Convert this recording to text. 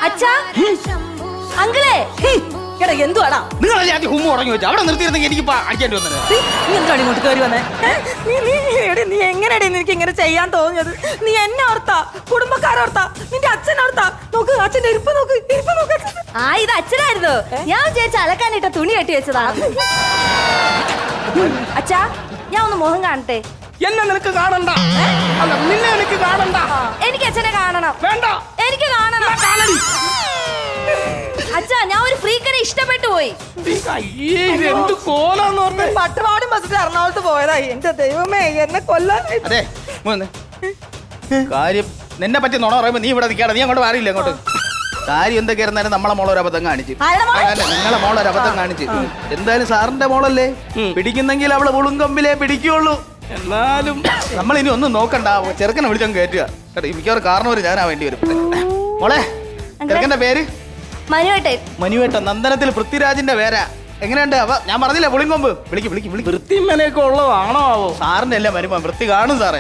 അച്ഛാ അങ്കിളേ എടാ എന്തുവാടാ നിങ്ങളല്ലേ ആദ്യം ഹുമ്മ തുടങ്ങി വെച്ചു അവിടെ നിർത്തിയിരുന്നെങ്കിൽ എനിക്ക് അടിക്കേണ്ടി വന്നത്. നീ എന്താണ് ഇങ്ങോട്ട് കയറി വന്നേ? നീ എങ്ങനെയാടി നിനക്ക് ഇങ്ങനെ ചെയ്യാൻ തോന്നിയത്? നീ എന്നെ ഓർത്താ, കുടുംബക്കാരോർത്താ, നിന്റെ അച്ഛനോർത്താ? നോക്ക് അച്ഛന്റെ ഇരിപ്പ് നോക്ക്, ഇരിപ്പ് നോക്ക്. ആ ഇത് അച്ഛനായിരുന്നു. ഞാൻ വിചാരിച്ച അലക്കാനിട്ട തുണി കെട്ടി വെച്ചതാ. അച്ഛാ ഞാൻ ഒന്ന് മുഖം കാണട്ടെ. എന്നെ നിനക്ക് കാണണ്ട. അല്ല നിന്നെ എനിക്ക് കാണണ്ട. എനിക്ക് അച്ഛനെ കാണണം. വേണ്ട എനിക്ക് കാണണം. അച്ഛാ ഞാൻ ഒരു ഫ്രീക്കനെ ഇഷ്ടപ്പെട്ടു പോയി. എന്ത് കോലാന്ന് പറഞ്ഞ പട്ടവാടും ബസ്സിൽ എറണാകുളത്ത് പോയതായി. എന്റെ ദൈവമേ എന്നെ കൊല്ലാൻ. അതെ കാര്യം നിന്നെ പറ്റി നുണ പറയുമ്പോ നീ ഇവിടെ നിൽക്കാതെ നീ അങ്ങോട്ട് മാറിയില്ല അങ്ങോട്ട്. കാര്യം എന്തൊക്കെയായിരുന്നാലും നമ്മളെ മോളൊരു അബദ്ധം കാണിച്ചു. നിങ്ങളെ മോളൊരു അബദ്ധം കാണിച്ചു. എന്തായാലും സാറിന്റെ മോളല്ലേ, പിടിക്കുന്നെങ്കിൽ അവള് പുളുങ്കൊമ്പിലേ പിടിക്കുള്ളൂ. എന്നാലും നമ്മൾ ഇനി ഒന്നും നോക്കണ്ട, ചെറുക്കനെ വിളിച്ചങ്ങ് കയറ്റുക. മിക്കവാറും കാരണവര് ഞാനാ വേണ്ടി വരും. മോളെ ചെറുക്കന്റെ പേര് മനുവേട്ടൻ. മനുവേട്ടൻ. നന്ദനത്തിൽ പൃഥ്വിരാജിന്റെ പേരാ. എങ്ങനെയുണ്ട്? ഞാൻ പറഞ്ഞില്ല പുളിങ്കൊമ്പ്. വിളിക്ക് വിളിക്ക് വിളിക്ക്. വൃത്തിമനൊക്കെ ഉള്ളതാണോ? സാറിന്റെ അല്ലേ വരുമ്പോ വൃത്തി കാണും സാറേ.